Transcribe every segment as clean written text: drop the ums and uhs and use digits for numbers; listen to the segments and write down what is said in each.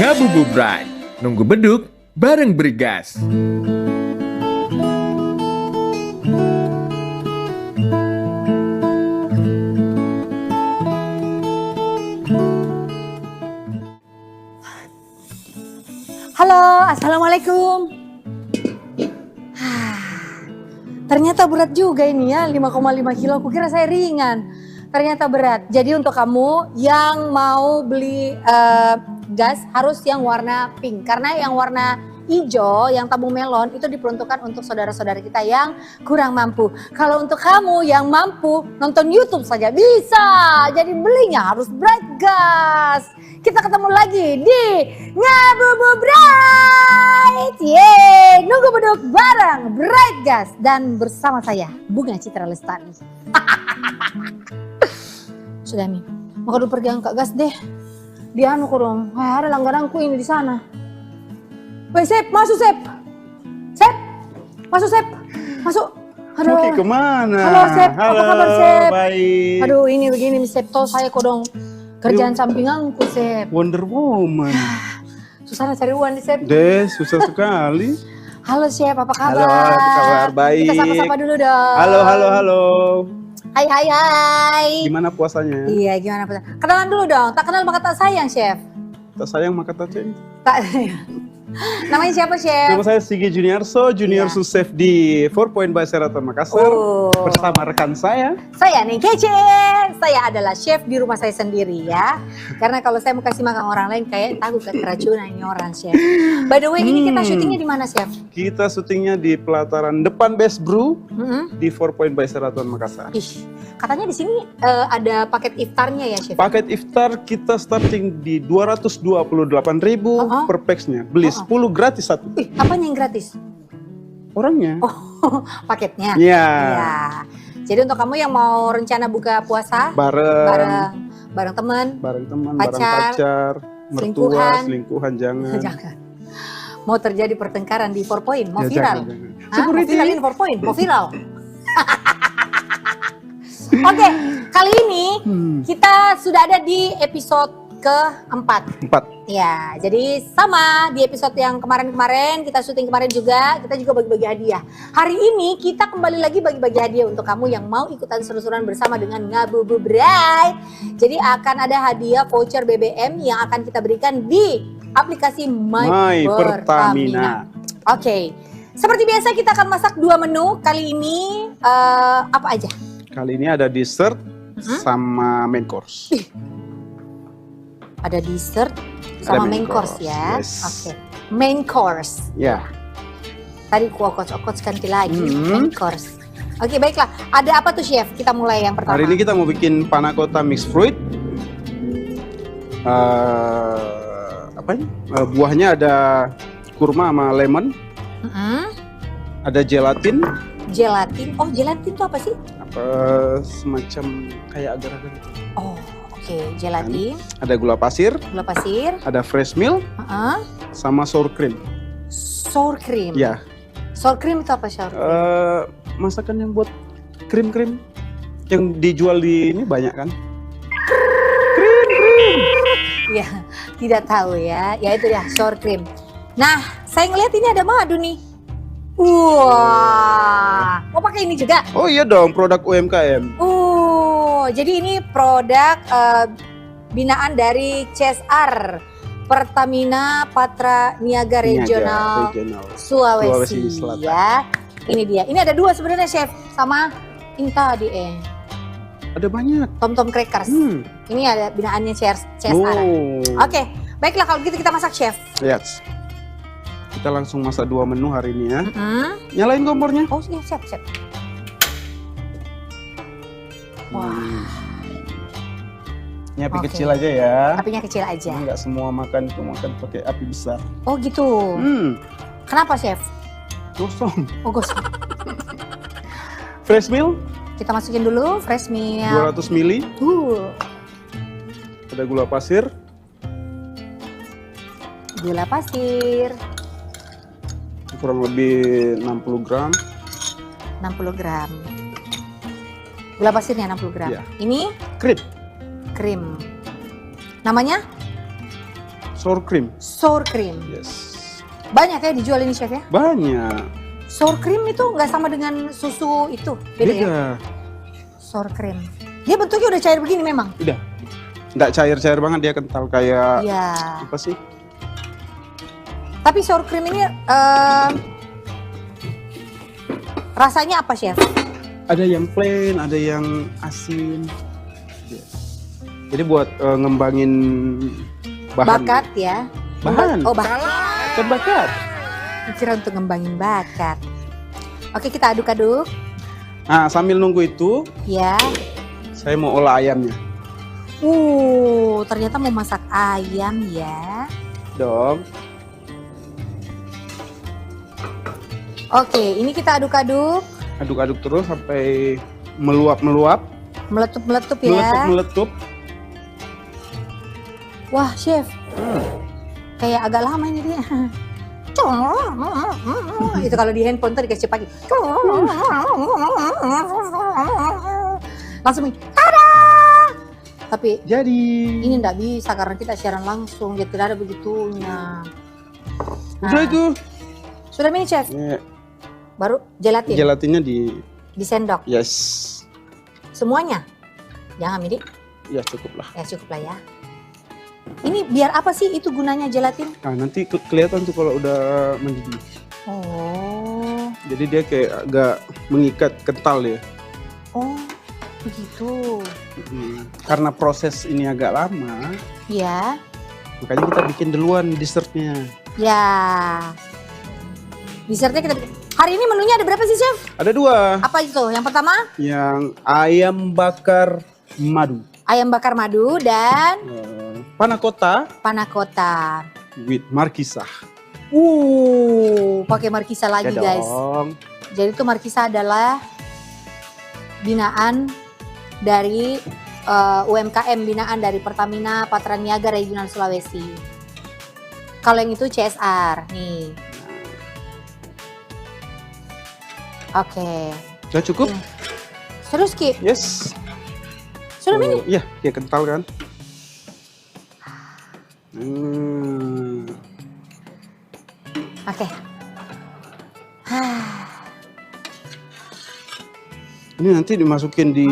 Ngabuburit, nunggu beduk bareng Brigas. Halo, assalamualaikum. Ternyata berat juga ini ya, 5,5 kilo. Kukira saya ringan. Ternyata berat. Jadi untuk kamu yang mau beli gas harus yang warna pink. Karena yang warna hijau, yang tabung melon itu diperuntukkan untuk saudara-saudara kita yang kurang mampu. Kalau untuk kamu yang mampu nonton YouTube saja bisa. Jadi belinya harus Bright Gas. Kita ketemu lagi di Ngabuburit. Yeay, nunggu beduk bareng Bright Gas dan bersama saya Bunga Citra Lestari. Sudah nih, mau kudu pergi angkat gas deh. Dia anu kurang, ada langgananku ini di sana. Woi Sep, masuk Sep. Sep, masuk Sep, masuk. Aduh. Oke, kemana? Halo Sep, halo, apa kabar Sep? Baik. Aduh ini begini Sep, toh saya kodong kerjaan sampinganku Sep. Wonder Woman. Susah cari uang di Sep. Deh, susah sekali. Halo Sep, apa kabar? Halo, apa kabar? Baik. Kita sapa-sapa dulu dong. Halo. Hai. Gimana puasanya? Iya, gimana puasa? Kenalan dulu dong. Tak kenal maka tak sayang, Chef. Tak sayang maka tak cinta. Tak. Namanya siapa, Chef? Nama saya Sigi Juniarso, Junior Iya. Chef di 4 Point by Sheraton Makassar. Oh. Bersama rekan saya. Saya nih Kece. Saya adalah chef di rumah saya sendiri ya. Karena kalau saya mau kasih makan orang lain kayak takut keracunan ini orang, Chef. By the way, ini kita syutingnya di mana, Chef? Kita syutingnya di pelataran depan Best Brew di 4 Point by Sheraton Makassar. Ih, katanya di sini ada paket iftarnya ya, Chef? Paket iftar kita starting di 228.000 per packsnya. Beli 10 gratis satu. Ih, apanya yang gratis? Orangnya. Oh, paketnya? Iya. Iya. Jadi untuk kamu yang mau rencana buka puasa bareng teman, bareng teman, pacar, bareng pacar, mertua, selingkuhan. selingkuhan jangan. jangan. Mau terjadi pertengkaran di 4 Point, mau Ya, viral. jangan. Hah? Mau Security. viral ini 4 Point, mau viral. Oke, kali ini kita sudah ada di episode keempat. 4. Ya, jadi sama di episode yang kemarin-kemarin, kita syuting kemarin juga, kita juga bagi-bagi hadiah. Hari ini kita kembali lagi bagi-bagi hadiah untuk kamu yang mau ikutan seru-seruan bersama dengan Ngabuburit. Jadi akan ada hadiah voucher BBM yang akan kita berikan di aplikasi My Pertamina. Oke, seperti biasa kita akan masak 2 menu. Kali ini apa aja? Kali ini ada dessert sama main course. Ada dessert sama Ada main main course course, ya. yes. Oke, main course. Ya, Tadi kuokot-okot ganti lagi main course. Oke, baiklah. Ada apa tuh Chef? Kita mulai yang pertama. hari ini kita mau bikin panna cotta mixed fruit. Buahnya ada kurma sama lemon, ada gelatin, Gelatin. Oh, gelatin itu apa sih? semacam kayak agar-agar gitu. Oh, oke. Gelatin, Ada gula pasir, gula pasir, ada fresh milk, sama sour cream. sour cream. Ya, Sour cream itu apa sour cream? masakan yang buat krim-krim yang dijual di ini banyak kan? Ya, tidak tahu ya. Ya itu ya, sour cream. Nah, saya ngeliat ini ada madu nih. Wah, mau pakai ini juga? Oh iya dong, produk UMKM. Jadi ini produk binaan dari CSR Pertamina Patra Niaga Regional Sulawesi Selatan. ya. Ini dia. Ini ada 2 sebenarnya Chef, sama ini tadi Ada banyak. Tom Crackers. Ini ada binaannya CSR. Oh. Oke, baiklah kalau gitu kita masak Chef. Lihat. Kita langsung masak 2 menu hari ini ya. Nyalain kompornya. Oh iya, siap. Wah, Ini api Oke. kecil aja ya. apinya kecil aja. Enggak semua makan itu makan pakai api besar. Oh gitu. Kenapa Chef? Gosong. Oh gosong. Fresh milk Kita masukin dulu fresh milk. 200 ml. Ada gula pasir. Gula pasir. Kurang lebih 60 gram. 60 gram. Gula pasirnya 60 gram. Iya. Ini Krim. krim. Namanya? sour cream. Sour cream. Yes. Banyak ya dijual ini chef ya? Banyak. Sour cream itu nggak sama dengan susu itu, beda ya? Beda. Sour cream. Dia bentuknya udah cair begini memang? Udah. Nggak cair-cair banget, dia kental kayak Iya. apa sih? Tapi sour cream ini rasanya apa chef? Ada yang plain, ada yang asin. Yes. Jadi buat ngembangin bahan. Bakat ya? Bahan. Oh bakat. Bukan bakat. Kira untuk ngembangin bakat. Oke kita aduk-aduk. Nah, sambil nunggu itu, Ya. saya mau olah ayamnya. Ternyata mau masak ayam ya. Dong. Oke, ini kita aduk-aduk, Aduk-aduk terus sampai meluap-meluap. meletup-meletup ya. Meletup-meletup. Wah, chef. Kayak agak lama ini dia. Itu kalau di handphone tuh dikasih pagi. Langsung ini. Tada! Tapi Jadi. ini enggak bisa karena kita siaran langsung, dia tidak ada begitunya. Udah itu. Sudah ini chef. Ya, Baru gelatin gelatinnya di. di sendok. Yes. Semuanya. Jangan Midi. Ya cukup lah. Ya cukup lah ya. Ini biar apa sih itu gunanya gelatin? Nah, nanti kelihatan tuh kalau udah mendidih. Oh. Jadi dia kayak agak mengikat, kental ya. Oh, begitu. Karena proses ini agak lama, Ya. makanya kita bikin duluan dessertnya. Ya. Dessertnya kita bikin. Hari ini menunya ada berapa sih, Chef? Ada 2. Apa itu? Yang pertama, Yang ayam bakar madu. ayam bakar madu dan Panna cotta panna cotta. with markisa. Pakai markisa lagi, Ya guys. dong. Jadi itu markisa adalah binaan dari UMKM binaan dari Pertamina Patraniaga Regional Sulawesi. Kalau yang itu CSR, nih. Oke. Udah cukup? Iya. Terus Ki, Yes. sudah ini. Iya, kayak kental kan? Oke. Ini nanti dimasukin di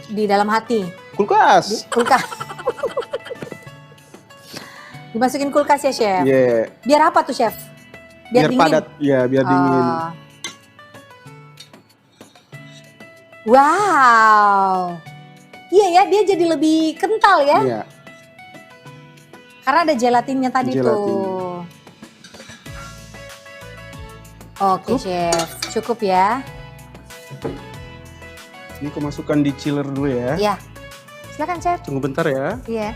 Di dalam hati, kulkas. kulkas. Dimasukin kulkas ya, Chef. Iya. Biar apa tuh, Chef? Biar dingin. padat. Ya, biar dingin. Oh. Wow. Iya ya, dia jadi lebih kental ya. Iya. Karena ada gelatinnya tadi Gelatin. tuh. Oke, Chef. Cukup ya. Ini aku masukkan di chiller dulu ya. Iya. Silakan, Chef. Tunggu bentar ya. Iya.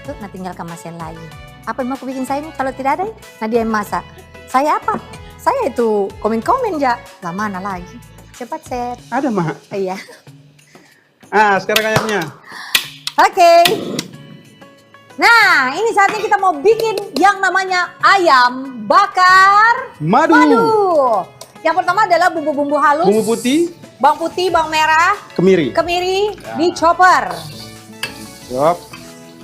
Tuh, nah tinggal kemasan lagi. Apa yang mau aku bikin saya ini? Kalau tidak ada, nah dia yang masak. Saya apa? Saya itu komen-komen ya. Lah mana lagi? Cepat, Chef. Ada, Mak. Iya. Ah, sekarang ayamnya. Oke. Nah, ini saatnya kita mau bikin yang namanya ayam bakar Madu. madu. Yang pertama adalah bumbu-bumbu halus. Bumbu putih, Bawang putih, bawang merah, kemiri. kemiri, di chopper. Yop.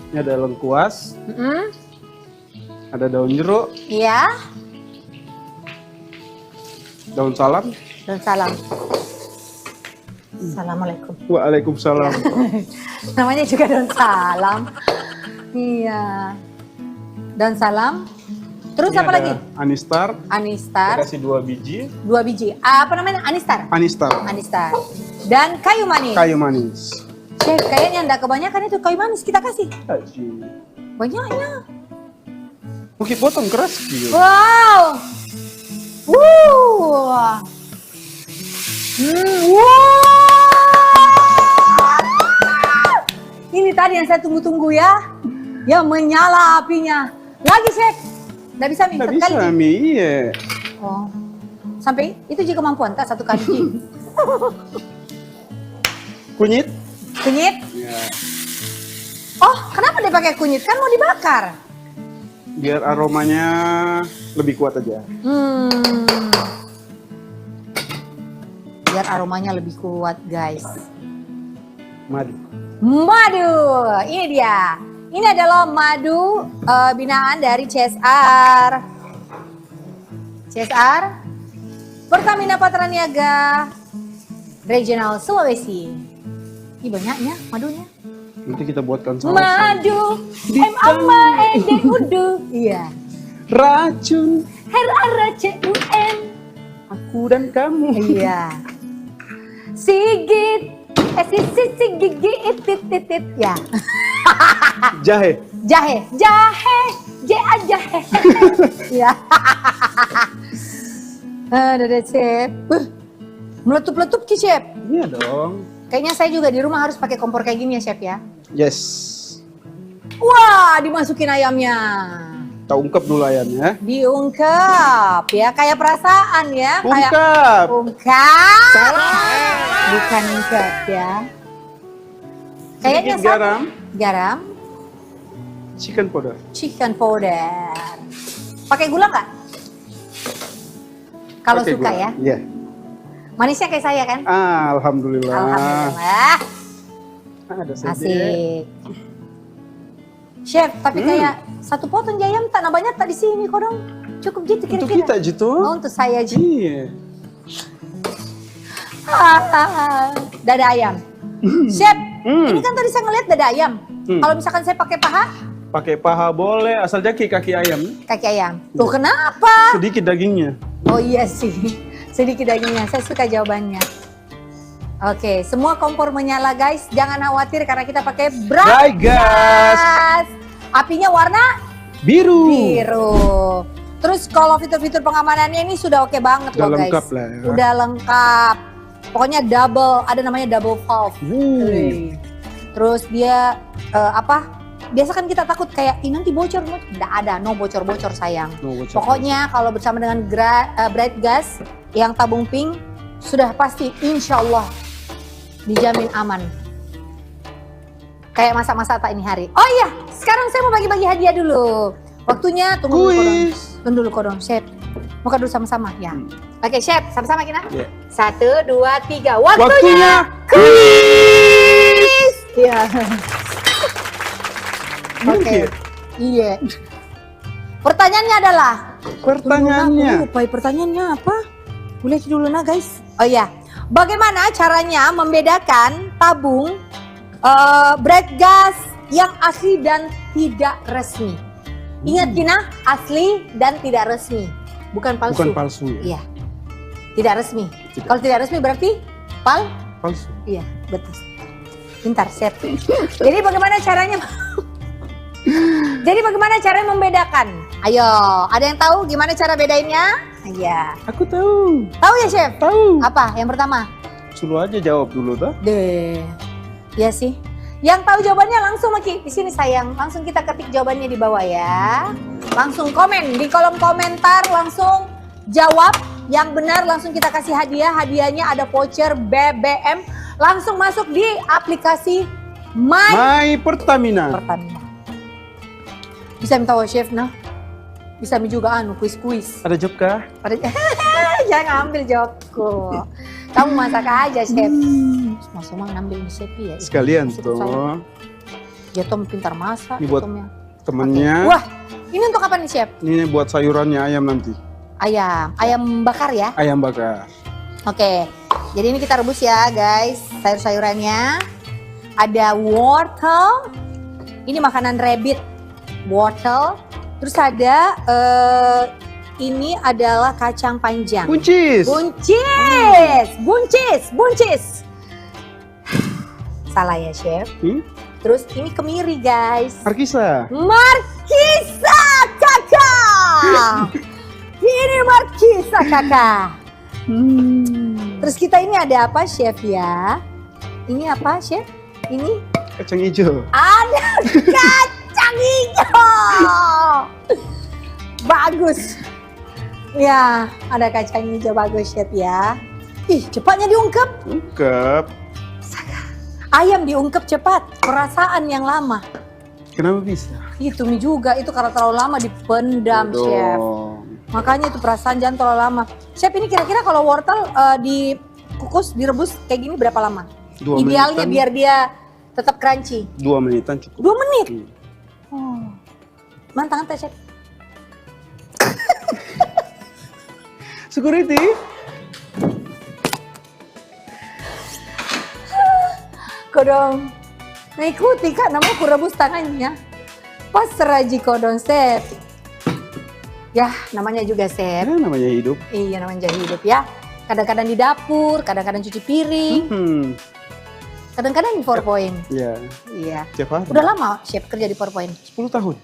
Ini ada lengkuas, Mm-mm. ada daun jeruk, Iya. daun salam. Dan salam. Assalamualaikum. Waalaikumsalam. Namanya juga daun salam. Iya. Daun salam. Terus Ini apa ada lagi? Anistar. Anistar. Kita kasih 2 biji. 2 biji. Apa namanya? Anistar. Anistar. Anistar. Dan kayu manis. Kayu manis. Chef, kayaknya enggak kebanyakan itu kayu manis kita kasih. Kasih. Banyaknya. Oke, potong keras. Gitu. Wow. Wow. Wow. Ini tadi yang saya tunggu-tunggu ya. Yang menyala apinya. Lagi, Chef. Nggak bisa, Mi. Nggak Satu bisa, kali, Ji. Mi. Iya. Oh. Sampai itu juga kemampuan, tak satu kali. Ji. Kunyit. Kunyit. Ya. Oh, kenapa dia pakai kunyit? Kan mau dibakar. Biar aromanya lebih kuat aja. Biar aromanya lebih kuat, guys. Madu. Madu, ini dia. Ini adalah madu binaan dari CSR. CSR Pertamina Patraniaga Regional Sulawesi. Ini banyaknya madunya. Nanti kita buatkan saus. Madu, M-A-M-A-D-U-D. Iya. Racun. R-A-R-C-U-N. Aku dan kamu. Iya. Sigit. Gigi itit. Ya. Jahe. Jahe. Jahe. Ya. Ada chef. Meletup-letup ki chef. Iya dong. Kayaknya saya juga di rumah harus pakai kompor kayak gini ya chef ya. Yes. Wah, dimasukin ayamnya. Kita ungkap dulu ayamnya. Diungkap ya, kayak perasaan ya. Ungkap. Ungkap. Salah. Bukan ungkap ya. Kayaknya Sedikit garam. Garam, Chicken powder. chicken powder. Pakai gula nggak? Kalau Pakai suka gula. ya. Iya. Manisnya kayak saya kan? Alhamdulillah. Alhamdulillah. Ada sedikit. Asik. Chef, tapi kayak satu potong ayam tak na banyak tak di sini kok dong. Cukup gitu Untuk kira-kira. kita gitu. Oh, untuk saya aja. Iya. Dada ayam. Chef, Hmm. ini kan tadi saya ngeliat dada ayam. Kalau misalkan saya pakai paha, Pakai paha boleh, asal kaki ayam. kaki ayam. Loh kenapa? Sedikit dagingnya. Oh iya sih, sedikit dagingnya. Saya suka jawabannya. Oke, semua kompor menyala guys. Jangan khawatir karena kita pakai bright Bright gas. gas. Apinya warna Biru. biru. Terus kalau fitur-fitur pengamanannya ini sudah oke banget Udah loh guys. lengkap lah ya. Udah lengkap. Pokoknya double, ada namanya double valve. Wuh. Terus dia biasa kan kita takut kayak ini nanti bocor. Nggak ada, no bocor-bocor sayang. No, bocor. Pokoknya kalau bersama dengan bright gas yang tabung pink sudah pasti insya Allah dijamin aman. Kayak masa-masa tak ini hari. Oh iya, sekarang saya mau bagi-bagi hadiah dulu. Waktunya tunggu dulu kodong. Kuis. Tunggu dulu kodong, chef. Muka dulu sama-sama ya. Oke chef, sama-sama kita. Iya. 1, 2, 3. Waktunya kuis. Iya. Oke. Iya. Iya. Pertanyaannya adalah. Pertanyaannya. Aku lupa pertanyaannya apa? Boleh dulu nah guys. Oh iya. Bagaimana caranya membedakan tabung bright gas yang asli dan tidak resmi? Ingat Kina, asli dan tidak resmi. Bukan palsu. Bukan palsu ya. Iya. Tidak resmi. Tidak. Kalau tidak resmi berarti Palsu. Iya, betul. Pintar, chef. Jadi bagaimana caranya? Jadi bagaimana caranya membedakan? Ayo, ada yang tahu gimana cara bedainnya? Iya. Aku tahu. Tahu ya, chef? Tahu. Apa? Yang pertama? Suruh aja jawab dulu dah. Deh. Iya sih. Yang tahu jawabannya langsung Maki. Di sini sayang. Langsung kita ketik jawabannya di bawah ya. Langsung komen di kolom komentar, langsung jawab yang benar, langsung kita kasih hadiah. Hadiahnya ada voucher BBM. Langsung masuk di aplikasi My Pertamina. Pertamina. Bisa minta chef nah. Bisa juga kuis-kuis. Ada job kah? Jangan ambil jawabku. Kamu masak aja chef. Mas Omang ngambil di chef ya. Sekalian Chef tuh. saya. Dia Tom pintar masak. Ini buat Tomnya. temennya. Wah, ini untuk apa nih chef? Ini buat sayurannya ayam nanti. Ayam bakar ya. Ayam bakar. Oke, jadi ini kita rebus ya guys, sayur-sayurannya. Ada wortel, ini makanan rabbit, wortel. Terus ada, ini adalah kacang panjang. Buncis. Buncis. Salah ya chef. Terus ini kemiri guys. Markisa. Markisa kakak. Ini Markisa kakak. Terus kita ini ada apa chef ya? Ini apa chef? Ini Kacang hijau. ada kacang hijau. Bagus. Ya, ada kacang hijau bagus chef ya. Ih, cepatnya diungkep. Ungkap. Ayam diungkep cepat. Perasaan yang lama. Kenapa bisa? Itu mie juga, itu karena terlalu lama dipendam chef. Makanya itu perasaan jangan terlalu lama. Chef ini kira-kira kalau wortel dikukus, direbus kayak gini berapa lama? 2 Idealnya menitan. biar dia tetap crunchy. 2 menitan cukup. 2 menit. Oh. Mana tangan teh, Chef? Security. Kodong mengikuti kan, namanya ku rebus tangannya. Pas seraji kodong, Chef. Ya, namanya juga Chef. Ya, namanya hidup. Iya, namanya hidup ya. Kadang-kadang di dapur, kadang-kadang cuci piring, kadang-kadang di PowerPoint. Iya. Iya. Tiap hari. Udah lama Chef kerja di PowerPoint? 10 tahun.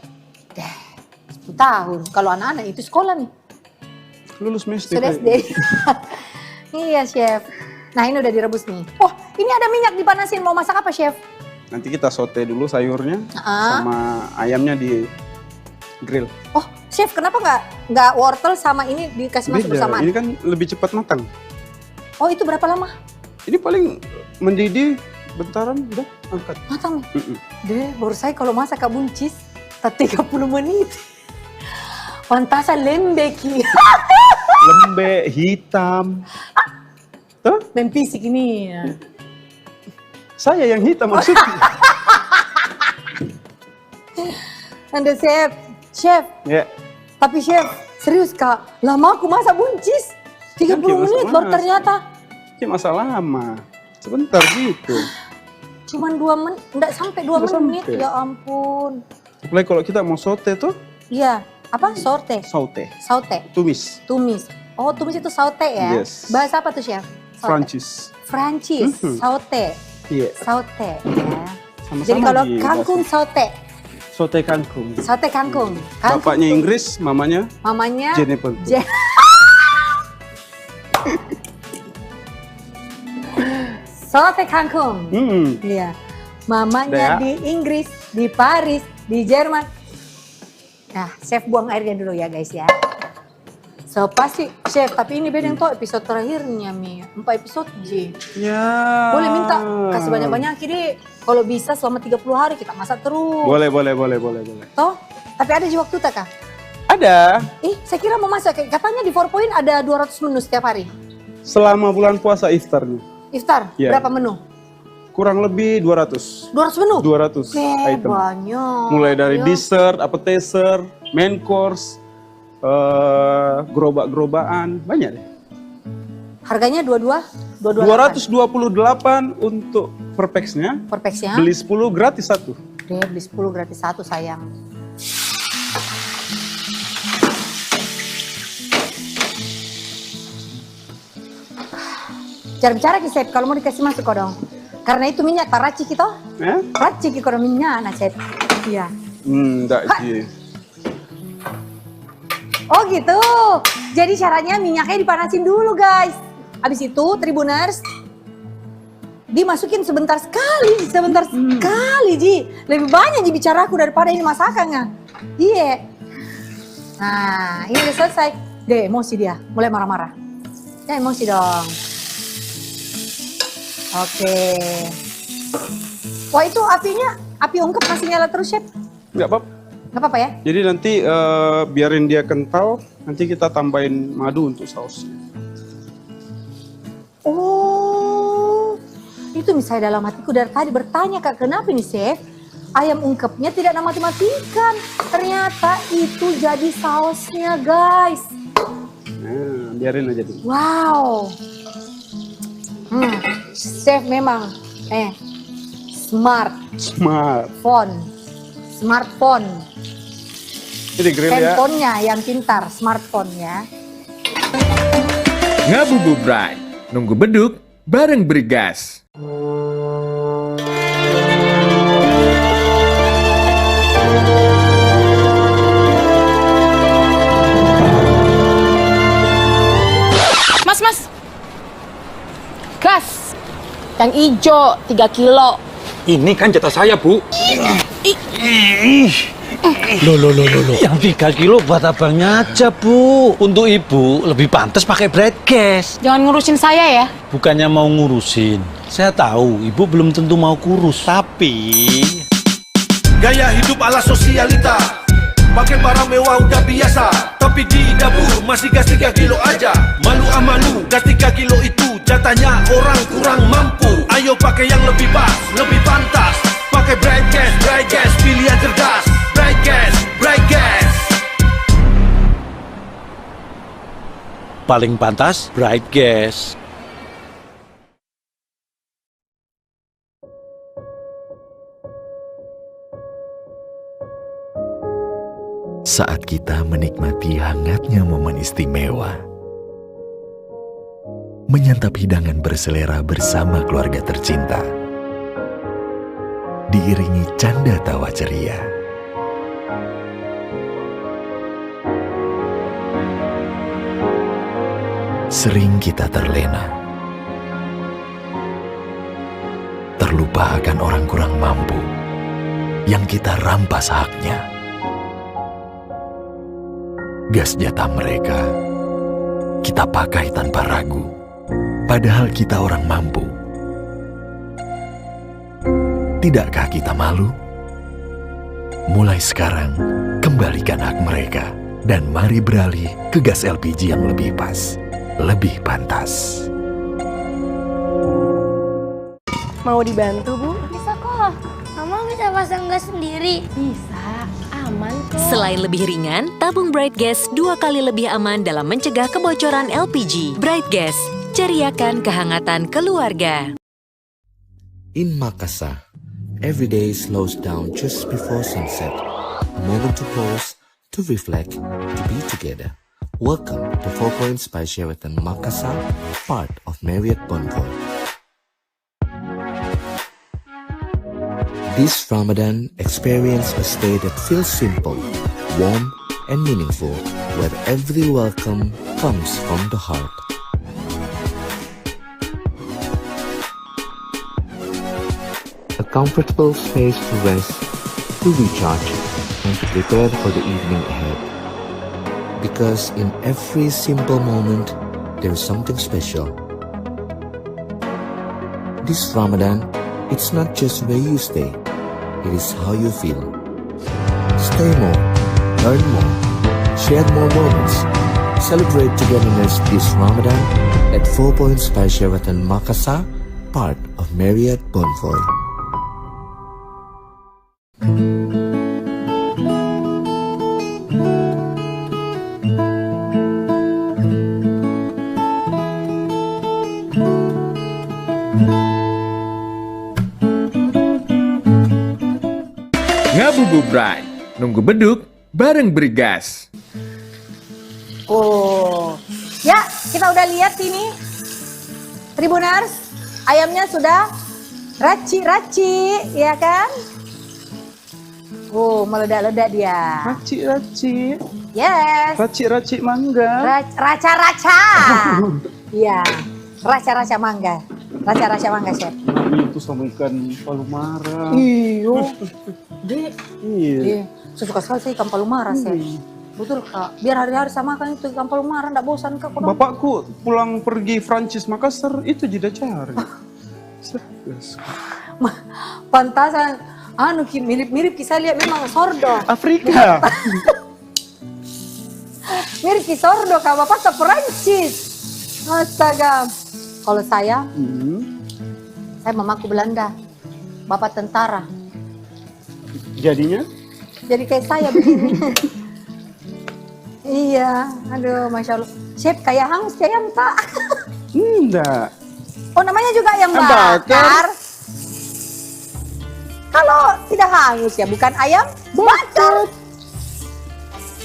10 tahun. Kalau anak-anak itu sekolah nih. Lulus mesti. Sudah SD. Iya, Chef. Nah, ini udah direbus nih. Oh, ini ada minyak dipanasin. Mau masak apa, Chef? Nanti kita saute dulu sayurnya sama ayamnya di grill. Oh, Chef, kenapa nggak wortel sama ini dikasih masuk bersamaan? Ini kan lebih cepat matang. Oh, itu berapa lama? Ini paling mendidih bentaran udah angkat. Matang nih? Deh, baru saya kalau masak Kak Buncis, 30 menit. Pantasan lembek. Lembek, hitam. Tuh, Mempisik ini. saya yang hitam maksudnya. Anda Chef. Chef, Ya. tapi Chef, serius Kak, lama aku masak buncis. 30 menit baru ternyata. Ini masalah lama. Sebentar gitu. Cuman 2 menit, enggak sampai 2 Nggak menit. sampai. Ya ampun. Apalagi kalau kita mau saute tuh, Iya, apa? Saute. saute, Tumis. tumis, Oh, tumis itu saute ya? Yes. Bahasa apa tuh, Chef? Saute. Prancis. Prancis, saute. Iya. Saute ya. Sama-sama Jadi kalau di kangkung bahasa. saute. Saute kangkung. Saute kangkung. Kangkung Bapaknya tuh Inggris, mamanya mamanya Jennifer. Saute kangkung. Iya. Mamanya Udah ya? di Inggris, di Paris, di Jerman. Nah, Chef buang airnya dulu ya guys ya. So pasti Chef, tapi ini beda yang tuh episode terakhirnya Mi. 4 episode J. Ya. Boleh minta kasih banyak-banyak deh. Kalau bisa selama 30 hari kita masak terus. Boleh. Toh, tapi ada di waktu tak kah? Ada. Saya kira mau masak. Katanya di 4 Point ada 200 menu setiap hari. Selama bulan puasa iftarnya. Iftar, Iya. berapa menu? Kurang lebih 200. 200 menu? 200 item. Banyak. Mulai dari Ya. dessert, appetizer, main course, gerobak-gerobakan, banyak deh. Harganya 228 untuk per pax-nya. per pax-nya. Beli 10 gratis satu. Deh, beli 10 gratis 1 sayang. Jangan bicara ki Chef, kalau mau dikasih masuk kodong. Karena itu minyak taraci kita. Raci ki kodong minyak nah Chef. Iya. Enggak sih. Oh gitu. Jadi caranya minyaknya dipanasin dulu guys. Habis itu Tribuners dimasukin sebentar sekali Ji. Lebih banyak Ji bicara aku daripada ini masakannya. Iya. Nah, ini udah selesai. Deh, emosi dia, mulai marah-marah. Ya emosi dong. Oke. Wah itu api ungkep masih nyala terus Chef? Enggak apa-apa. Gak apa-apa ya? Jadi nanti biarin dia kental, nanti kita tambahin madu untuk sausnya. Oh, itu misalnya dalam hatiku dari tadi bertanya Kak, kenapa nih Chef? Ayam ungkepnya tidak mati-matikan. Ternyata itu jadi sausnya guys. Nah, biarin aja dulu. Wow. Chef memang smartphone. Ini grill ya. Handphonenya yang pintar, smartphone ya. Ngabuburit, nunggu beduk bareng Brigas. Mas. Gas. Yang hijau 3 kilo. Ini kan jatah saya, Bu. Loh. Yang 3 kilo buat abangnya aja, Bu. Untuk ibu lebih pantas pakai broadcast. Jangan ngurusin saya ya. Bukannya mau ngurusin. Saya tahu ibu belum tentu mau kurus, tapi gaya hidup ala sosialita, pakai barang mewah udah biasa, tapi di dapur masih gas 3 kilo aja. Malu, gas 3 kilo itu jatahnya orang kurang mampu. Ayo pakai yang lebih pas, lebih pantas. Pakai bright gas, pilihan cerdas. Paling pantas Bright Gas. Saat kita menikmati hangatnya momen istimewa, menyantap hidangan berselera bersama keluarga tercinta, diiringi canda tawa ceria. Sering kita terlena, terlupa akan orang kurang mampu yang kita rampas haknya. Gas jatah mereka kita pakai tanpa ragu, padahal kita orang mampu. Tidakkah kita malu? Mulai sekarang, kembalikan hak mereka dan mari beralih ke gas LPG yang lebih pas, lebih pantas. Mau dibantu, Bu? Bisa kok. Mama bisa pasang gas sendiri. Bisa, aman kok. Selain lebih ringan, tabung Bright Gas 2 kali lebih aman dalam mencegah kebocoran LPG. Bright Gas, ceriakan kehangatan keluarga. In Makassar, every day slows down just before sunset. A moment to pause, to reflect, to be together. Welcome to 4 Points by Sheraton Makassar, part of Marriott Bonvoy. This Ramadan, experience a stay that feels simple, warm, and meaningful, where every welcome comes from the heart. A comfortable space to rest, to recharge, and to prepare for the evening ahead. Because in every simple moment, there is something special. This Ramadan, it's not just where you stay, it is how you feel. Stay more, learn more, share more moments. Celebrate togetherness this Ramadan at 4 Points by Sheraton Makassar, part of Marriott Bonvoy. Ngabuburit, nunggu beduk bareng Brigas. Oh, ya kita udah lihat ini, Tribuners, ayamnya sudah raci-raci, ya kan? Oh, meledak-ledak dia. Raci-raci. Yes. Raci-raci mangga. Raca-raca. Iya, raca-raca mangga. Raca-raca mangga, Chef. Itu sama ikan palumara. Iyo. Dek. Iya. Saya suka sekali sih ikan palumara, Chef. Betul, Kak. Biar hari-hari sama kan itu ikan palumara, enggak bosan, Kak. Bapakku pulang pergi Prancis Makassar, itu jadi cari. Pantasan, mirip-mirip kisah lihat memang sordo. Afrika. Mirip kisah sordo, Kak. Bapak ke Prancis. Astaga. Kalau saya mamaku Belanda. Bapak tentara. Jadinya? Jadi kayak saya begini. Iya, aduh, Masya Allah. Chef, kayak hangus ayam, Pak. Enggak. Oh, namanya juga ayam bakar. Kalau tidak hangus ya bukan ayam bakar.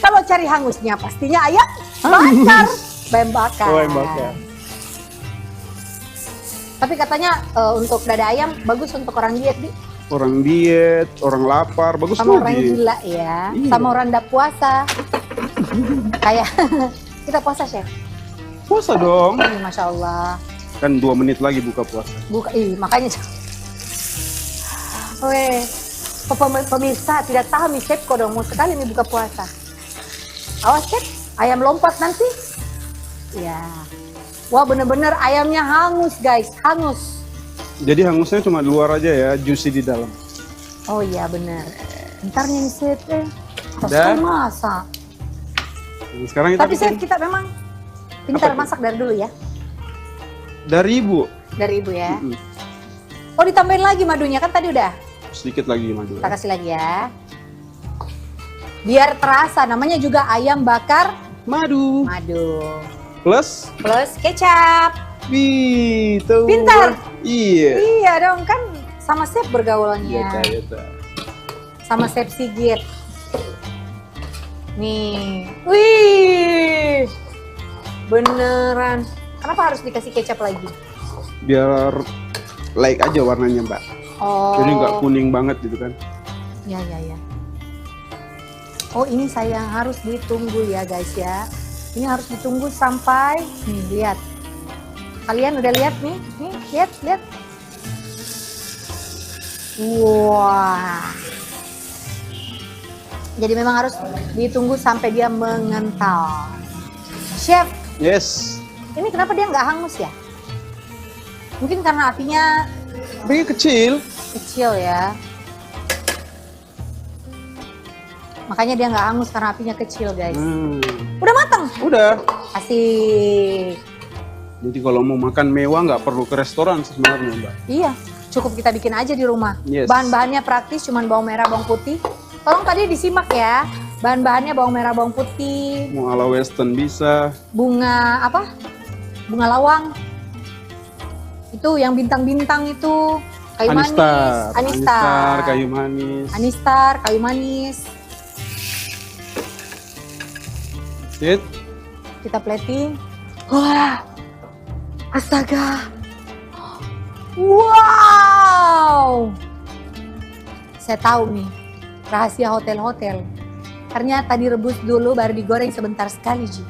Kalau cari hangusnya pastinya ayam bakar. Ayam bakar. Oh, ayam bakar. Tapi katanya untuk dada ayam bagus untuk orang diet, Di. Orang diet, orang lapar, bagus sama orang lagi. gila ya, Iya. sama orang ndak puasa. Kayak kita puasa, Chef. Puasa dong. Masya Allah. Kan 2 menit lagi buka puasa. Makanya. Weh, pemirsa tidak tahu nih, Chef, kok dong mau sekali nih buka puasa. Awas, Chef, ayam lompat nanti. Ya. Wah, bener-bener ayamnya hangus, guys, hangus. Jadi hangusnya cuma di luar aja ya, juicy di dalam. Oh iya, bener. Ntar nih, Chef, Dah. masak. Sekarang kita Tapi Chef, kita memang pintar masak dari dulu ya. Dari ibu. Dari ibu ya. Oh, ditambahin lagi madunya, kan tadi udah. Sedikit lagi madu. Kita kasih lagi ya. Biar terasa, namanya juga ayam bakar madu. Madu. Plus kecap. Wih, tuh. Pintar. Iya. Iya dong, kan sama Chef bergaulnya. Iya. Sama Chef Sigit. Nih. Wih. Beneran. Kenapa harus dikasih kecap lagi? Biar like aja warnanya, Mbak. Oh. Jadi nggak kuning banget gitu kan. Ya. Oh, ini saya harus ditunggu ya guys ya. Ini harus ditunggu sampai nih, lihat. Kalian udah lihat nih? Nih, lihat. Wah. Jadi memang harus ditunggu sampai dia mengental. Chef. Yes. Ini kenapa dia nggak hangus ya? Mungkin karena apinya Kecil ya. Makanya dia nggak hangus karena apinya kecil guys. Udah matang? Udah. Asik. Jadi kalau mau makan mewah nggak perlu ke restoran sebenarnya, Mbak. Iya, cukup kita bikin aja di rumah. Yes. Bahan-bahannya praktis, cuman bawang merah, bawang putih. Tolong tadi disimak ya. Bahan-bahannya bawang merah, bawang putih. Mau ala western bisa. Bunga apa? Bunga lawang. Itu yang bintang-bintang itu. Kayu manis. Anistar, kayu manis. Anistar, kayu manis. Sit. Kita plating. Wah, astaga. Wow. Saya tahu nih, rahasia hotel-hotel. Ternyata direbus dulu baru digoreng sebentar sekali, Ji.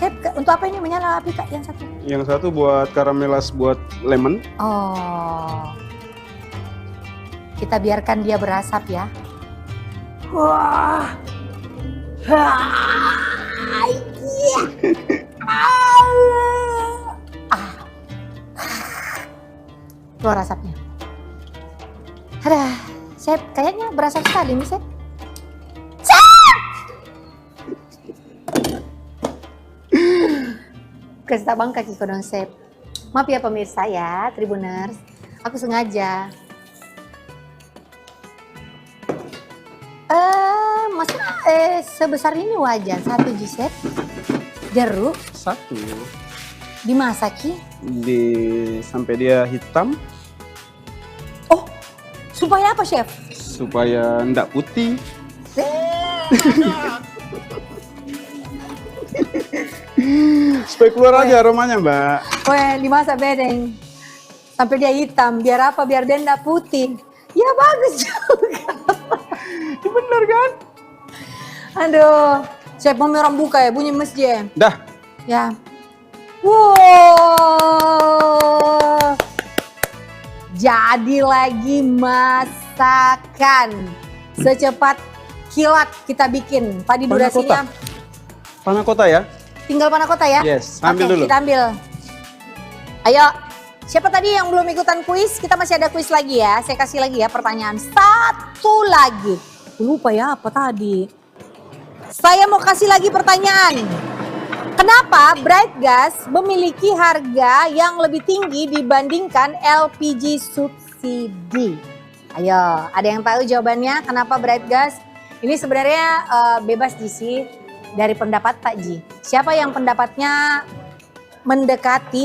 Chef, untuk apa ini menyala api Kak yang satu? Yang satu buat karamelas buat lemon. Oh. Kita biarkan dia berasap ya. Wah. Keluar asapnya. Ada, Chef, kayaknya berasap sekali nih, Chef. Kasih tabang kaki kodong Chef. Maaf ya pemirsa ya, Tribuners. Aku sengaja. Sebesar ini wajan satu Chef. Jeruk Satu. dimasaki. Sampai dia hitam. Oh, supaya apa Chef? Supaya ndak putih. Supaya keluar aja aromanya, Mbak. Weh, dimasak bedeng. Sampai dia hitam. Biar apa? Biar dia ndak putih. Ya bagus juga. Bener kan? Aduh, Chef mau orang buka ya, bunyi masjid. Dah. Ya. Wow. Jadi lagi masakan. Secepat kilat kita bikin. Tadi durasinya. Panah kota ya? Tinggal panah kota ya? Yes, ambil dulu. Kita ambil. Ayo, siapa tadi yang belum ikutan kuis? Kita masih ada kuis lagi ya. Saya kasih lagi ya pertanyaan. Satu lagi. Lupa ya apa tadi. Saya mau kasih lagi pertanyaan. Kenapa Bright Gas memiliki harga yang lebih tinggi dibandingkan LPG subsidi? Ayo, ada yang tahu jawabannya kenapa Bright Gas? Ini sebenarnya bebas sih dari pendapat Pak Ji. Siapa yang pendapatnya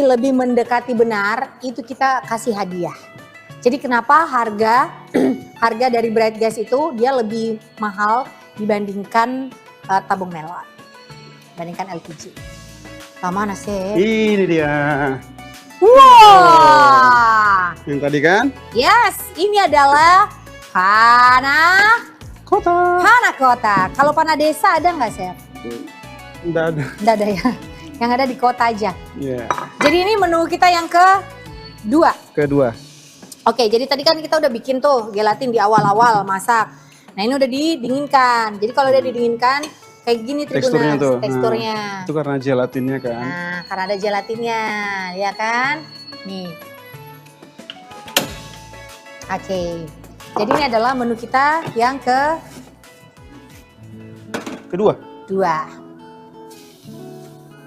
lebih mendekati benar, itu kita kasih hadiah. Jadi kenapa harga dari Bright Gas itu dia lebih mahal dibandingkan tabung melon, dibandingkan LPG. Mana sih? Ini dia. Wah. Yang tadi kan? Yes, ini adalah panah kota. Panah kota. Kalau panah desa ada nggak, Chef? Nggak ada. Nggak ada ya. Yang ada di kota aja. Iya. Yeah. Jadi ini menu kita yang kedua. Oke, jadi tadi kan kita udah bikin tuh gelatin di awal-awal masak. Nah ini udah didinginkan. Jadi kalau udah didinginkan kayak gini teksturnya tuh. Teksturnya. Nah, itu karena gelatinnya kan. Nah, karena ada gelatinnya, ya kan? Nih. Oke. Jadi ini adalah menu kita yang kedua.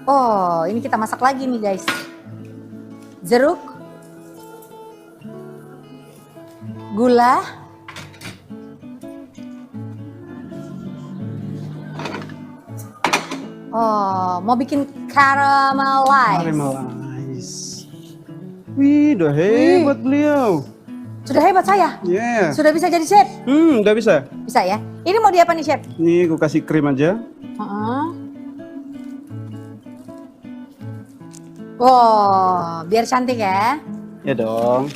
Oh, ini kita masak lagi nih, guys. Jeruk, gula, oh, mau bikin caramelize. Caramelize. Wih, udah hebat beliau. Sudah hebat saya. Yeah. Sudah bisa jadi chef. Udah bisa. Bisa ya. Ini mau diapa nih chef? Nih, gue kasih krim aja. Oh, biar cantik ya. Ya dong.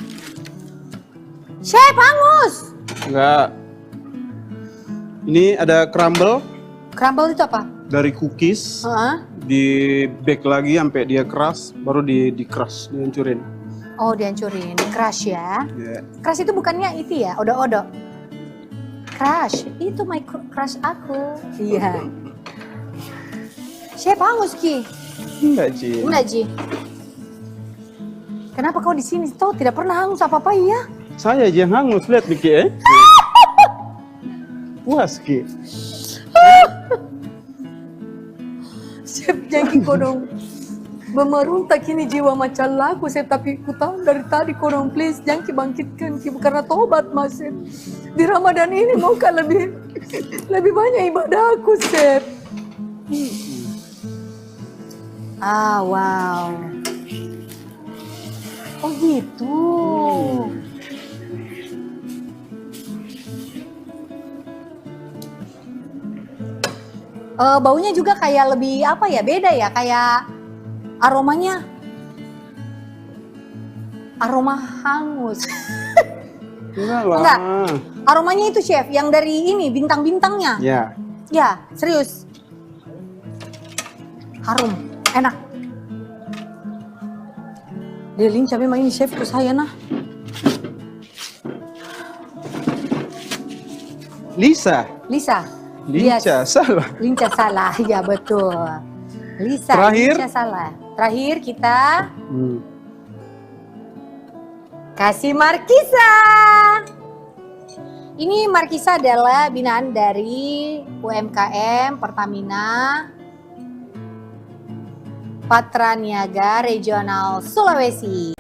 Chef, hangus. Enggak. Ini ada crumble Crumble itu apa? dari cookies. Di bake lagi sampai dia keras, baru di crush, dihancurin. Oh, dihancurin, di crush ya. Yeah. Crush itu bukannya itu ya, odo-odo. Crush, itu my crush aku. Iya. Chef, hangus Ki. Enggak, Ci. Enggak, Ji. Kenapa kau di sini? Tahu tidak pernah hangus apa-apa ya? Saya aja yang hangus, lihat Ki ya. Puas Ki. Chef, jangan kodong memeruntak ini jiwa macam lagu, Chef. Tapi ku tahu dari tadi kodong, please jangan bangkitkan Ki, karena tobat Mas, Chef. Di Ramadan ini mau kan lebih banyak ibadah aku, Chef. Ah, wow. Oh gitu. Baunya juga kayak lebih apa ya, beda ya, kayak aromanya aroma hangus. Enggak, aromanya itu Chef, yang dari ini bintang-bintangnya. Ya. Ya, serius. Harum, enak. Dia lincah memang ini chef ke saya nah. Lisa. Lisa. Lincah, salah. Lincah salah, ya betul. Lisa, Terakhir. Lincah salah. Terakhir kita kasih Markisa. Ini Markisa adalah binaan dari UMKM Pertamina Patraniaga Regional Sulawesi.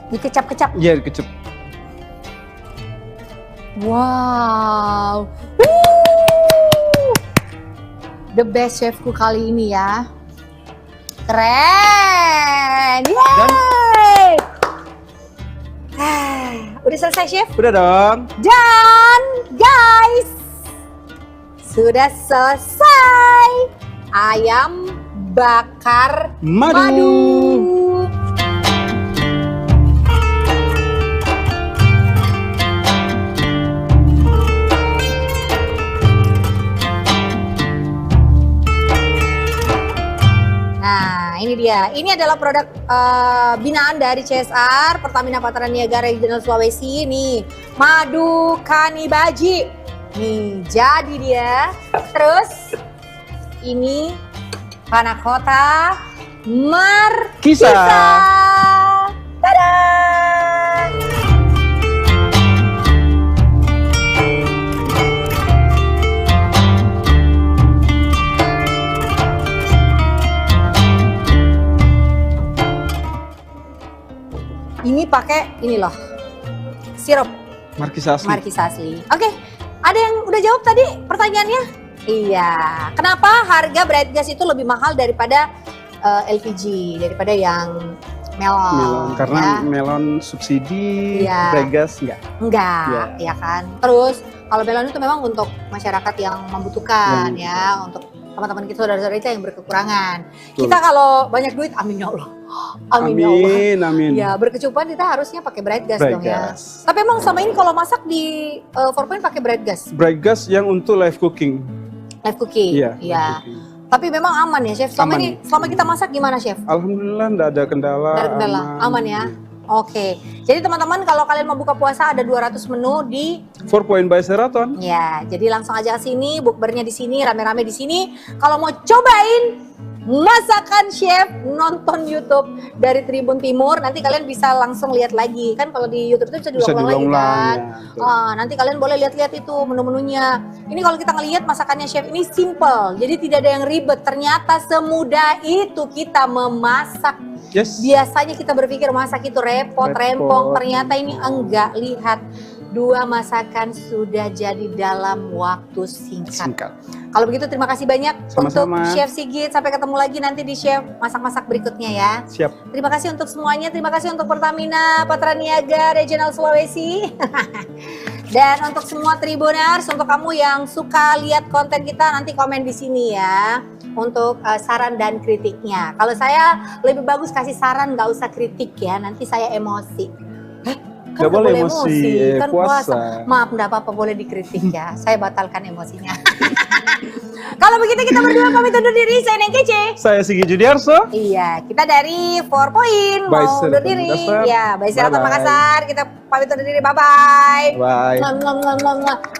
Dikecap-kecap. Iya, dikecap. Wow. The best chefku kali ini ya. Keren. Yeay. Udah selesai chef? Udah dong. Dan guys, sudah selesai ayam bakar madu. Nah, ini dia. Ini adalah produk binaan dari CSR Pertamina Patraniaga Regional Sulawesi. Nih, madu kanibaji. Nih, jadi dia. Terus ini panakota Markisa. Tada! Ini pakai ini loh, sirup Markisa asli. Markisa asli. Oke, ada yang udah jawab tadi pertanyaannya? Iya. Kenapa harga bright gas itu lebih mahal daripada LPG, daripada yang melon? Melon, karena ya? melon subsidi, Iya. bright gas enggak. Enggak, ya kan. Terus kalau melon itu memang untuk masyarakat yang membutuhkan ya, untuk teman-teman kita, saudara-saudara kita yang berkekurangan. Betul. Kita kalau banyak duit, amin ya Allah. Amin, ya Allah. Amin. Ya, berkecukupan kita harusnya pakai bright gas Bright dong gas. ya. Tapi emang sama ini kalau masak di 4 Point pakai bright gas, Bright gas yang untuk live cooking. live cooking. Iya. Iya. live cooking. Tapi memang aman ya, Chef. Selama Aman. ini, selama kita masak gimana, Chef? Alhamdulillah enggak ada kendala. Nggak ada kendala, aman ya. Oke. Jadi teman-teman kalau kalian mau buka puasa ada 200 menu di 4 Point by Sheraton. ya. Jadi langsung aja ke sini, bukbernya di sini, rame-rame di sini. Kalau mau cobain masakan chef, nonton YouTube dari Tribun Timur, nanti kalian bisa langsung lihat lagi. Kan kalau di YouTube itu bisa diulang-ulang lagi kan. ya, Nanti kalian boleh lihat-lihat itu menu-menunya. Ini kalau kita ngelihat masakannya chef ini simple, jadi tidak ada yang ribet. Ternyata semudah itu kita memasak. Yes. Biasanya kita berpikir masak itu repot, rempong. Ternyata ini enggak. Lihat 2 masakan sudah jadi dalam waktu singkat. Kalau begitu terima kasih banyak Sama-sama. untuk Chef Sigit. Sampai ketemu lagi nanti di Chef masak-masak berikutnya ya. Siap. Terima kasih untuk semuanya. Terima kasih untuk Pertamina Patra Niaga Regional Sulawesi. Dan untuk semua Tribuners, untuk kamu yang suka lihat konten kita, nanti komen di sini ya untuk saran dan kritiknya. Kalau saya lebih bagus kasih saran, nggak usah kritik ya. Nanti saya emosi. Kan Nggak boleh emosi, kan puasa. Maaf, nggak apa-apa, boleh dikritik ya. Saya batalkan emosinya. Kalau begitu kita berdua pamit undur diri. Saya Neng Kece. Saya Sigi Judiarso. Iya, kita dari 4 Point By mau undur Sheraton diri. Makassar. Ya, by Sheraton Bye-bye. Makassar. Kita pamit undur diri. Bye-bye. Bye.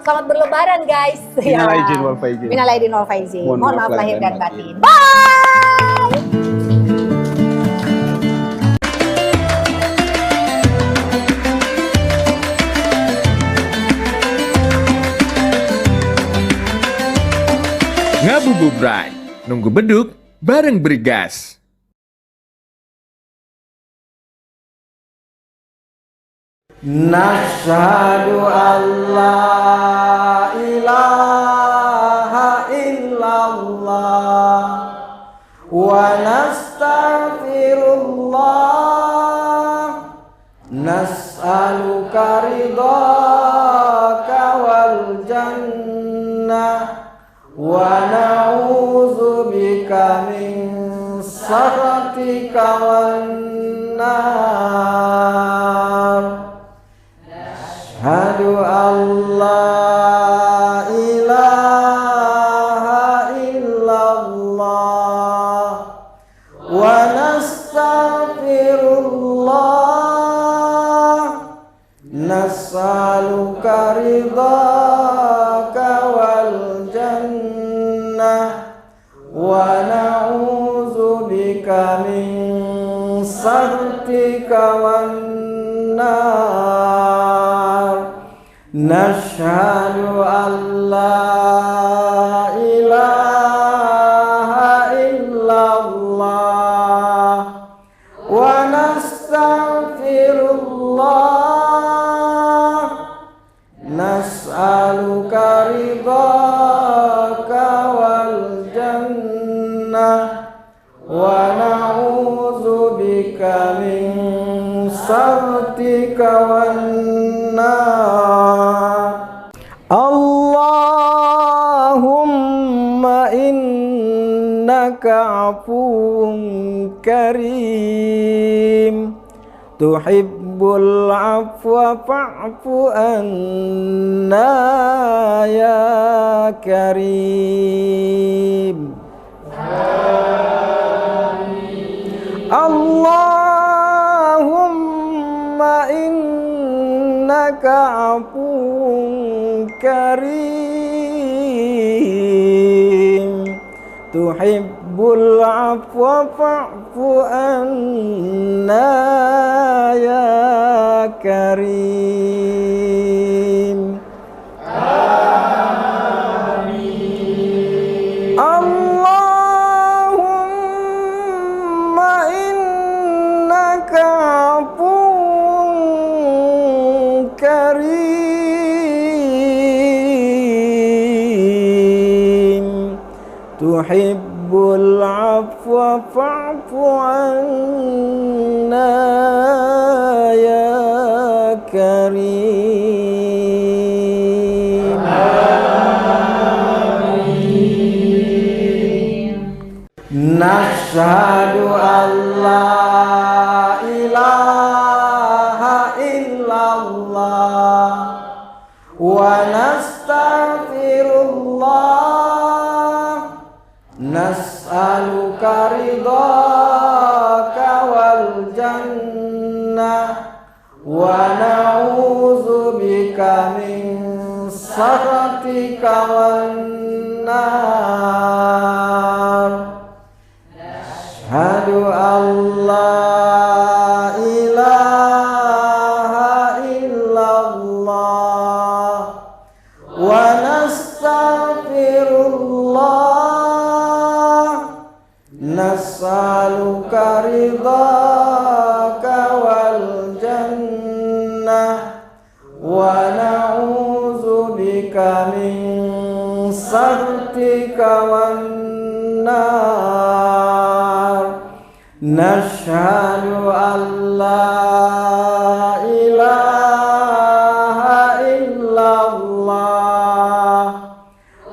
Selamat berlebaran guys. Minal aidin wal faizin. Minal aidin wal faizin. Mohon Mohon maaf maaf lahir dan batin. batin. Bye. Ngabuburit, nunggu beduk bareng Brigas. Nashhadu an la ilaha illallah wa nastaghfirullah nas'aluka ridhaka wal jannah wa na'udzubika min sakhatika wan nar. Asyhadu an la ilaha illallah wa nastaghfirullah nas'aluka ridhaka wal jannah wa na'udzubika min sakhatika wan nar. Nashhadu an la ilaha illallah wa nastaghfirullah nas'aluka ridhaka wal jannah wa na'udzubika min sakhatika wan nar. Allahumma innaka afuwun karim tuhibbul afwa fa'fu anna ya karim. Allahumma innaka afuwun karim tuhibbul afwa fa'fu anna ya karim. Allahumma innaka afuwun karim tuhibbul afwa fa'fu anna ya karim. Nashhadu an la ilaha illallah wa nastaghfirullah nas'aluka ridhaka wal jannah wa na'udzubika min sakhatika wan nar. Asyhadu an la ilaha illallah wa nastaghfirullah nas'aluka ridhaka wal jannah wa saktika wan nar. Nashhadu an la ilaha illallah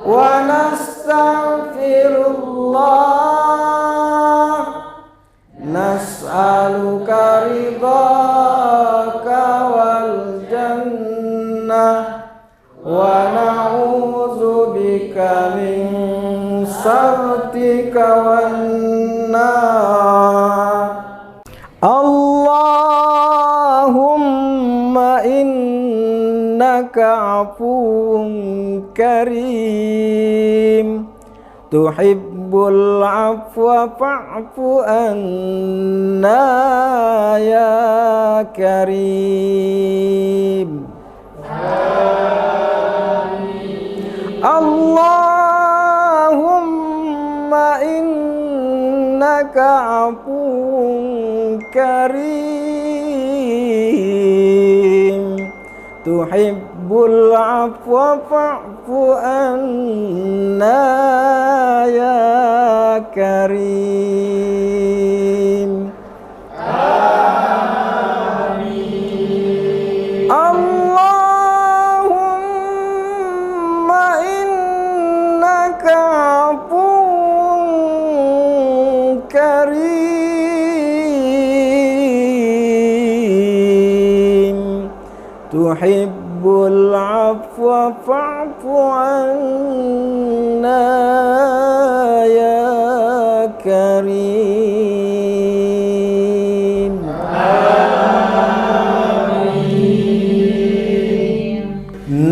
wa nastaghfirullah. Nas'aluka ridhaka wal jannah wa na'udzubika min sakhatika wan nar. Allahumma innaka afuwun karim tuhibbul afwa fa'fu anna ya karim. Allahumma innaka afuwun karim tuhibbul afwa fa'fu anna ya karim. Allahumma innaka afuwun karim tuhibbul afwa fa'fu anna ya karim.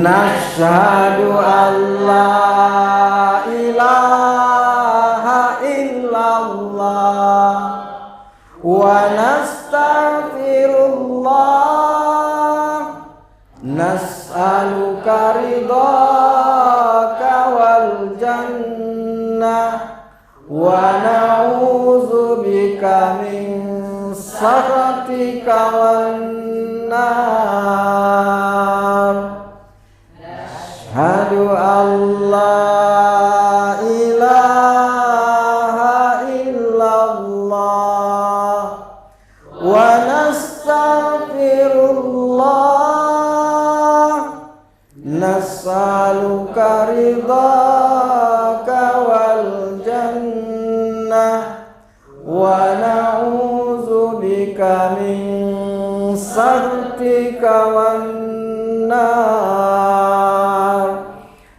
Nashhadu an la ilaha illallah wa nastaghfirullah. Nas'aluka ridhaka wal jannah wa na'udzubika min sakhatika wan nar. Ashhadu an la ilaha illallah wa nastaghfirullah. Nas'aluka ridhaka wal jannah wa na'udzubika min sakhatika wan nar.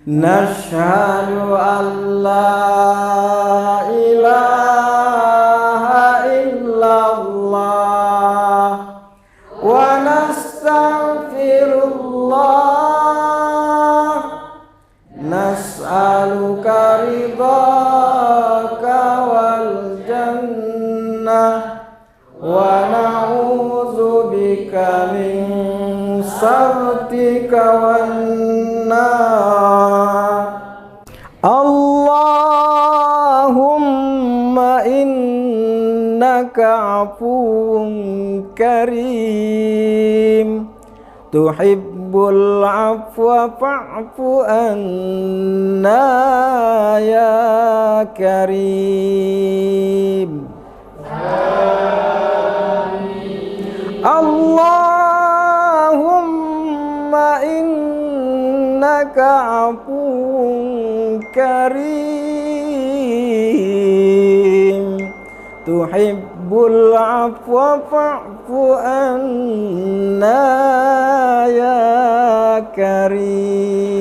Nashhadu an la ilaha illallah wa nastaghfirullah. Nas'aluka ridhaka wal jannah wa na'udzubika min sakhatika wan nar. Allahumma innaka afuwun karim tuhibbul afwa fa'fu anna ya karim. Allahumma innaka afuwun karim tuhibbul afwa fa'fu anna ya karim.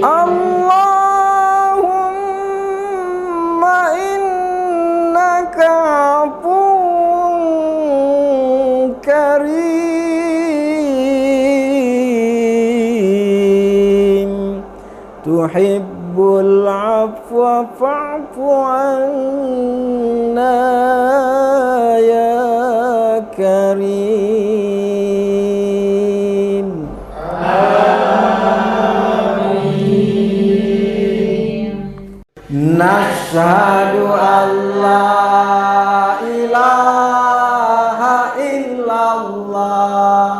Allahumma innaka afuwun karim tuhibbul afwa fa'fu anna ya karim. Nashhadu an la ilaha illallah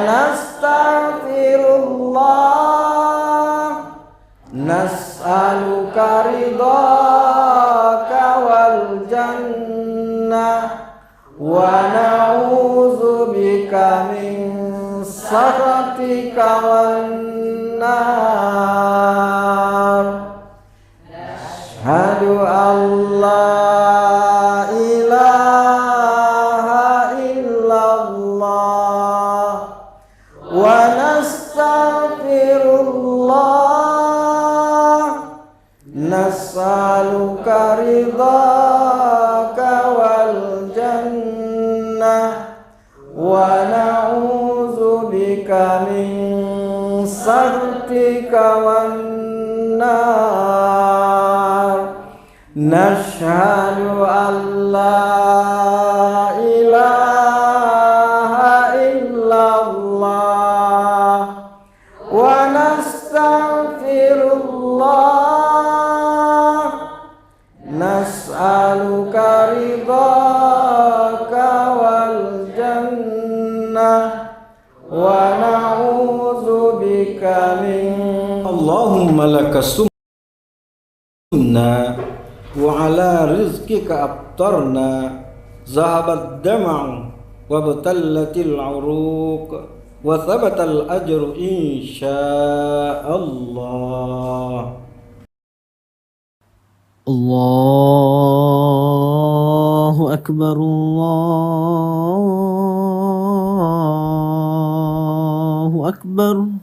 nastaghfirullah, nas'aluka ridhaka wal jannah, wa na'udzubika min sakhatika wan nar. Asyhadu an la ilaha illallah wa nastaghfirullah, nas'aluka ridhaka wal jannah, wa na'udzubika min sakhatika wan nar. Nashhadu an la ilaha illallah wa nastaghfirullah, nas'aluka ridhaka wal jannah, wa na'udzubika min. Allahumma lakas sumna wa ala rizqika abtarna, zahabat dam'u wa batallatil uruq wa thabatal ajru insyaallah. Allahu akbar, Allahu akbar,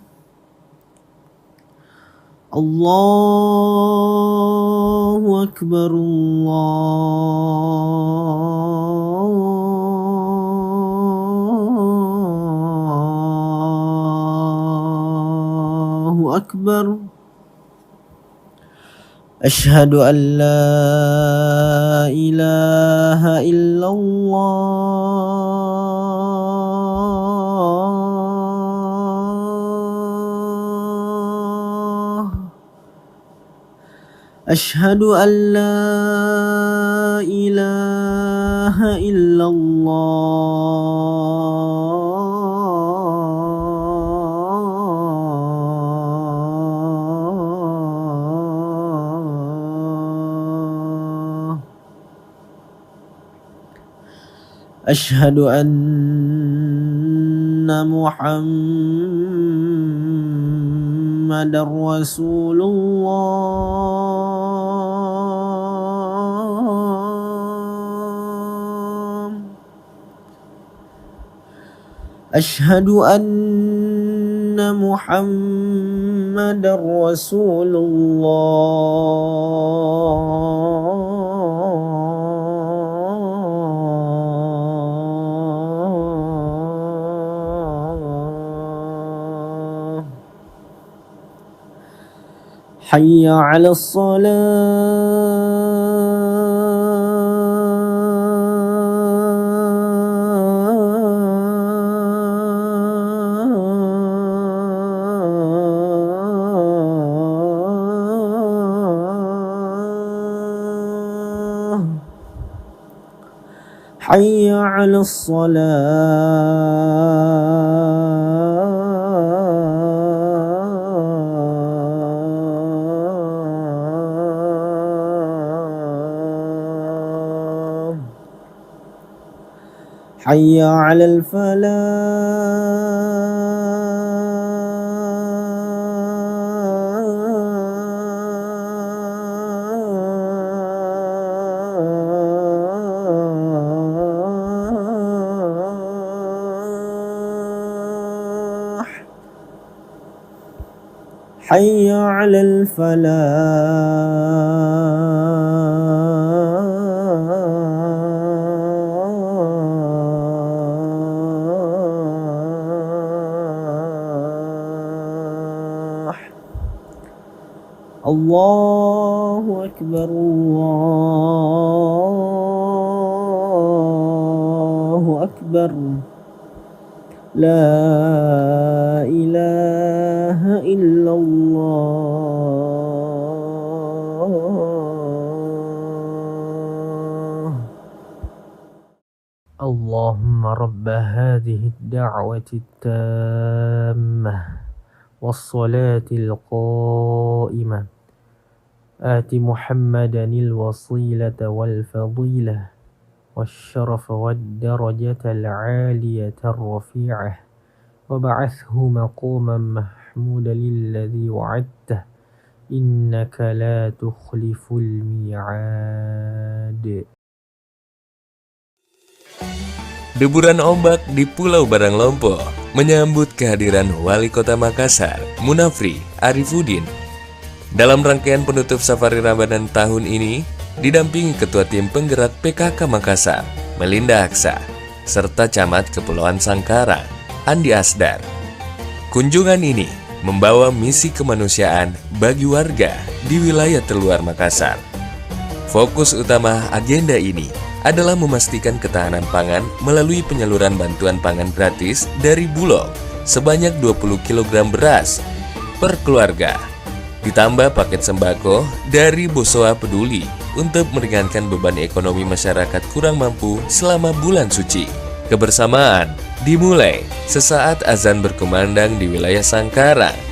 Allahu akbar, Allahu akbar. Asyhadu an la ilaha illallah. Asyhadu an la ilaha illallah. Asyhadu anna Muhammadar Rasulullah. Asyhadu anna Muhammadar Rasulullah. Hayya 'alas salah. Hayya 'alas salah. Hayya 'alal falah. Hayya 'alal falah. Allahu akbar, Allahu akbar. La ilaha illallah. اللهم رب هذه الدعوة التامة والصلاة القائمة آت محمدا الوسيلة والفضيلة والشرف والدرجة العالية الرفيعة وبعثه مقاما محمودا الذي وعدته إنك لا تخلف الميعاد. Deburan ombak di Pulau Baranglompo menyambut kehadiran Wali Kota Makassar, Munafri Arifuddin. Dalam rangkaian penutup safari Ramadan tahun ini, didampingi Ketua Tim Penggerak PKK Makassar, Melinda Aksa, serta Camat Kepulauan Sangkarang, Andi Asdar. Kunjungan ini membawa misi kemanusiaan bagi warga di wilayah terluar Makassar. Fokus utama agenda ini adalah memastikan ketahanan pangan melalui penyaluran bantuan pangan gratis dari Bulog sebanyak 20 kg beras per keluarga. Ditambah paket sembako dari Bosoa Peduli untuk meringankan beban ekonomi masyarakat kurang mampu selama bulan suci. Kebersamaan dimulai sesaat azan berkumandang di wilayah Sangkarang.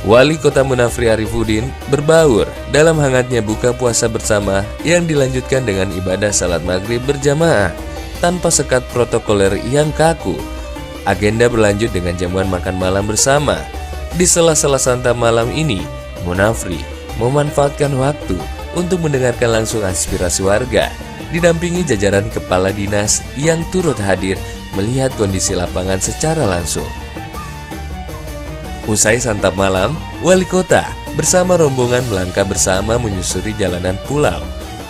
Wali Kota Munafri Arifuddin berbaur dalam hangatnya buka puasa bersama yang dilanjutkan dengan ibadah salat maghrib berjamaah tanpa sekat protokoler yang kaku. Agenda berlanjut dengan jamuan makan malam bersama. Di sela-sela santap malam ini, Munafri memanfaatkan waktu untuk mendengarkan langsung aspirasi warga, didampingi jajaran kepala dinas yang turut hadir melihat kondisi lapangan secara langsung. Usai santap malam, Wali Kota bersama rombongan melangkah bersama menyusuri jalanan pulau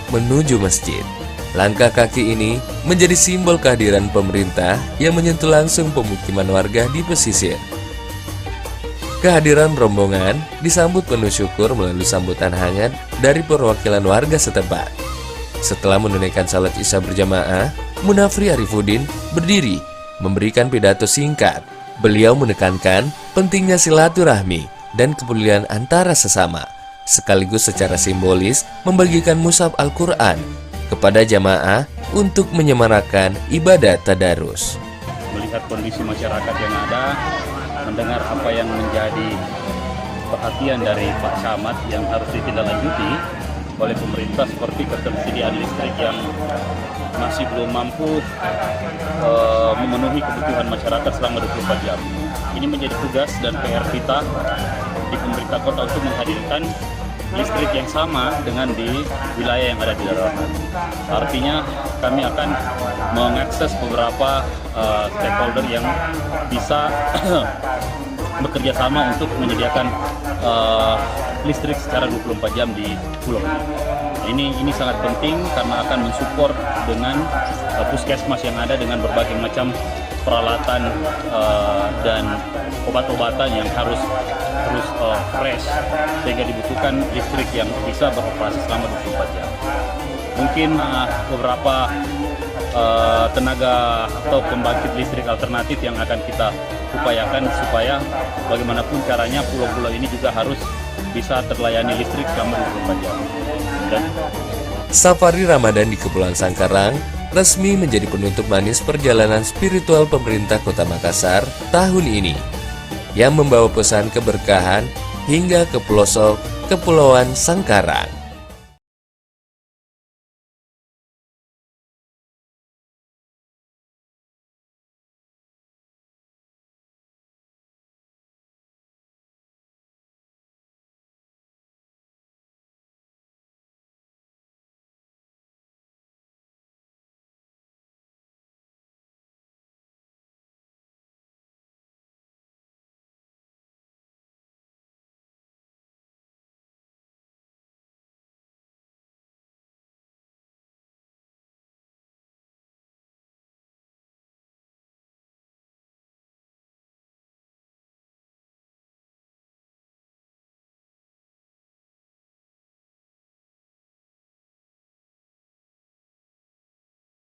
menuju masjid. Langkah kaki ini menjadi simbol kehadiran pemerintah yang menyentuh langsung pemukiman warga di pesisir. Kehadiran rombongan disambut penuh syukur melalui sambutan hangat dari perwakilan warga setempat. Setelah menunaikan salat Isya berjamaah, Munafri Arifuddin berdiri memberikan pidato singkat. Beliau menekankan pentingnya silaturahmi dan kepedulian antara sesama, sekaligus secara simbolis membagikan mushaf Al-Quran kepada jamaah untuk menyemarakan ibadah tadarus. Melihat kondisi masyarakat yang ada, mendengar apa yang menjadi perhatian dari Pak Camat yang harus ditindaklanjuti oleh pemerintah seperti ketersediaan listrik yang masih belum mampu memenuhi kebutuhan masyarakat selama 24 jam. Ini menjadi tugas dan PR kita di pemerintah kota untuk menghadirkan listrik yang sama dengan di wilayah yang ada di daratan. Artinya kami akan mengakses beberapa stakeholder yang bisa bekerja sama untuk menyediakan listrik secara 24 jam di pulau. Ini sangat penting karena akan mensupport dengan puskesmas yang ada dengan berbagai macam peralatan dan obat-obatan yang harus terus fresh, sehingga dibutuhkan listrik yang bisa beroperasi selama 24 jam. Mungkin beberapa tenaga atau pembangkit listrik alternatif yang akan kita upayakan supaya bagaimanapun caranya pulau-pulau ini juga harus bisa terlayani listrik selama 24 jam. Safari Ramadan di Kepulauan Sangkarang resmi menjadi penutup manis perjalanan spiritual pemerintah Kota Makassar tahun ini, yang membawa pesan keberkahan hingga ke pelosok Kepulauan Sangkarang.